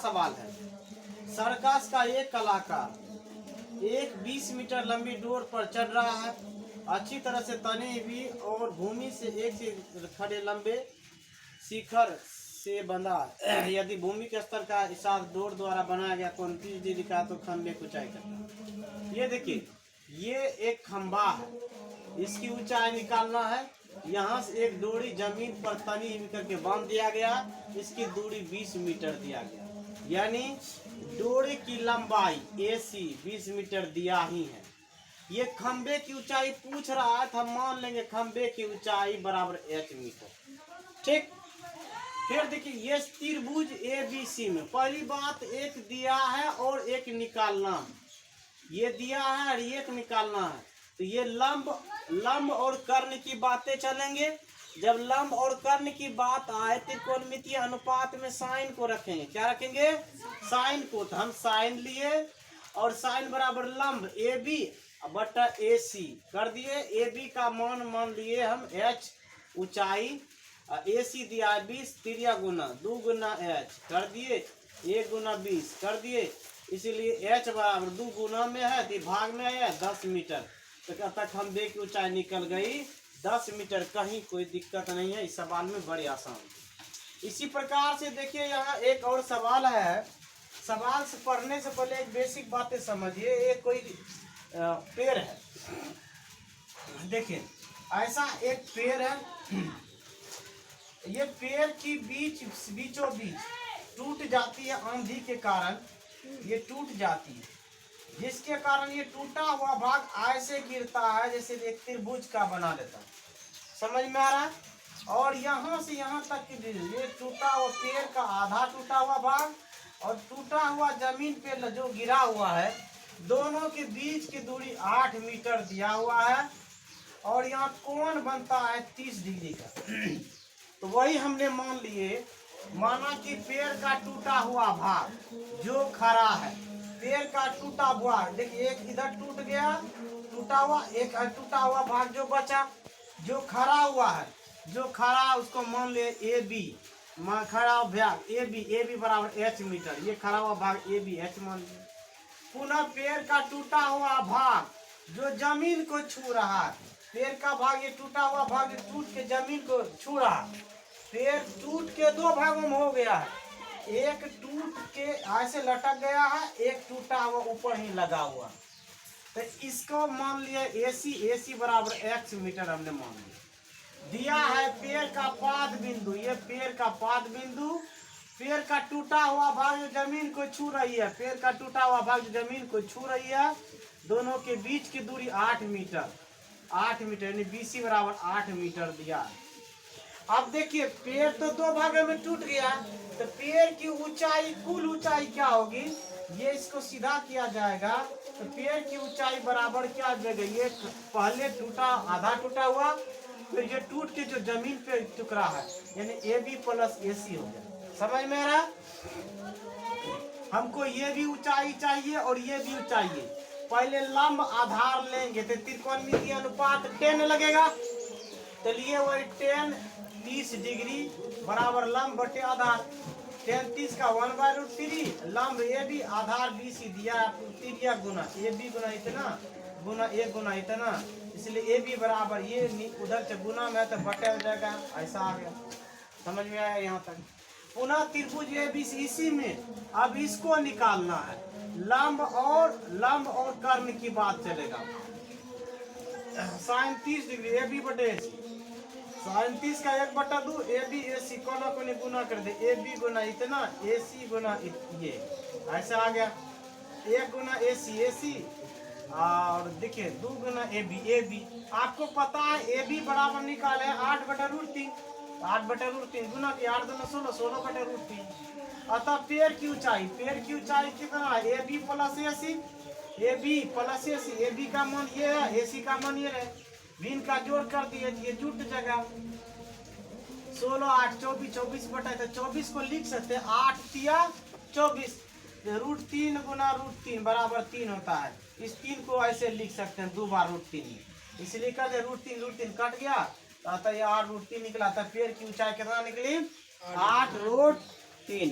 सवाल है। सर्कस का एक कलाकार एक 20 मीटर लंबी डोर पर चढ़ रहा है, अच्छी तरह से तने हुई और भूमि से एक से खड़े लंबे शिखर से बंधा। यदि भूमि के स्तर का हिसाब डोर द्वारा बनाया गया कोण 30 डिग्री का तो खंभे की ऊंचाई करना। ये देखिए, ये एक खंभा है, इसकी ऊंचाई निकालना है। यहाँ से एक डोरी जमीन पर तनी हुई करके बांध दिया गया, इसकी दूरी 20 मीटर दिया गया, यानी डोरी की लंबाई AC 20 मीटर दिया ही है। ये खंबे की ऊंचाई पूछ रहा है, तो हम मान लेंगे खंबे की ऊंचाई बराबर H मीटर। ठीक, फिर देखिए ये त्रिभुज ABC में पहली बात एक दिया है और एक निकालना है। ये दिया है और एक निकालना है, तो ये लंब और कर्ण की बातें चलेंगे। जब लंब और कर्ण की बात आए त्रिकोणमितीय अनुपात में साइन को रखेंगे। क्या रखेंगे? साइन को। तो हम साइन लिए और साइन बराबर लंब AB बटा AC कर दिए। AB का मान लिए हम H ऊंचाई, AC दिया है 20, त्रिया गुना 2 गुना H कर दिए, 1 गुना 20 कर दिए, इसीलिए H बराबर 2 गुना में है तो भाग में है 10 मीटर। तो तक खंबे की ऊंचाई निकल गई 10 मीटर। कहीं कोई दिक्कत नहीं है, इस सवाल में बड़ी आसान। इसी प्रकार से देखिए यहाँ एक और सवाल है। सवाल से पढ़ने से पहले एक बेसिक बातें समझिए। एक कोई पेड़ है, देखिए ऐसा एक पेड़ है, ये पेड़ की बीचों बीच टूट जाती है, आंधी के कारण ये टूट जाती है, जिसके कारण ये टूटा हुआ भाग ऐसे गिरता है जैसे एक त्रिभुज का बना देता है। समझ में आ रहा है? और यहाँ से यहाँ तक की ये टूटा हुआ पेड़ का आधा टूटा हुआ भाग और टूटा हुआ जमीन पे जो गिरा हुआ है, दोनों के बीच की दूरी 8 मीटर दिया हुआ है और यहाँ कोण बनता है 30 डिग्री का। तो वही हमने मान लिए, माना कि पेड़ का टूटा हुआ भाग जो खड़ा है, पेड़ का टूटा हुआ, देखिए एक इधर टूट गया टूटा हुआ, एक टूटा हुआ भाग जो बचा, जो खड़ा हुआ है, जो खड़ा उसको मान ले AB, खड़ा भाग AB बराबर H मीटर, ये खड़ा हुआ भाग AB H मान लिया। पुनः पेड़ का टूटा हुआ भाग जो जमीन को छू रहा है, पेड़ का भाग ये टूटा हुआ भाग जो टूट के जमीन को छू रहा है, पेड़ टूट के 2 भागों में हो गया है, एक टूट के ऐसे लटक गया है, एक टूटा हुआ ऊपर ही लगा हुआ। तो इसको मान लिया AC बराबर X मीटर हमने मान लिया। दिया है पेड़ का पाद बिंदु, ये पेड़ का पाद बिंदु, पेड़ का टूटा हुआ भाग जो जमीन को छू रही है, पेड़ का टूटा हुआ भाग जो जमीन को छू रही है, दोनों के बीच की दूरी 8 मीटर, 8 मीटर यानी BC बराबर 8 मीटर दिया है। अब देखिए पेड़ तो 2 भागों में टूट गया, तो पेड़ की ऊंचाई, कुल ऊंचाई क्या होगी, ये इसको सीधा किया जाएगा। तो पेड़ की ऊंचाई बराबर क्या देगा, ये पहले टूटा आधा टूटा हुआ, फिर ये टूट के जो जमीन पे टुकड़ा है यानी AB प्लस AC हो गया। समझ में आ रहा? हमको ये भी ऊंचाई चाहिए और ये भी ऊंचाई है। पहले लंब आधार लेंगे तो त्रिकोणमितीय अनुपात 10 लगेगा, तो लिए वही 10 30 डिग्री बराबर लंब बटे आधार, 10 30 का 1/√3, लंब AB आधार BC दिया, त्रिज्या गुना AB गुना इतना गुना 1 गुना इतना, इसलिए AB बराबर ये उधर से गुना में तो बटे हो जाएगा, ऐसा आ गया। समझ में आया यहाँ तक? पुनः त्रिभुज ABC इसी में अब इसको निकालना है, लंब और कर्ण की बात चलेगा। sin 30 डिग्री AB बटे AC, sin 30 का 1/2 AB AC कोना को गुना कर दे, AB गुना इतना AC गुना ये, ऐसा आ गया। 1 गुना AC और देखिए 2 गुना AB। आपको पता है AB बराबर निकाले 8/√3, 8/√3 गुना की 8 दूना 16, 16/√3। अतः पेड़ की ऊंचाई कितना है, AB प्लस AC, AB का मान ये है, AC का मान ये है, भिन्न का जोड़ कर दिए, ये जुट जगह 16 8 24, 24 बटा, तो 24 को लिख सकते हैं 8 तिया 24, √3 गुना √3 बराबर 3 होता है। इस 3 को ऐसे लिख सकते हैं 2 बार √3, इसलिए कहते √3 कट गया, तो ये 8√3 निकला। था पेड़ की ऊंचाई कितना निकली, 8√3।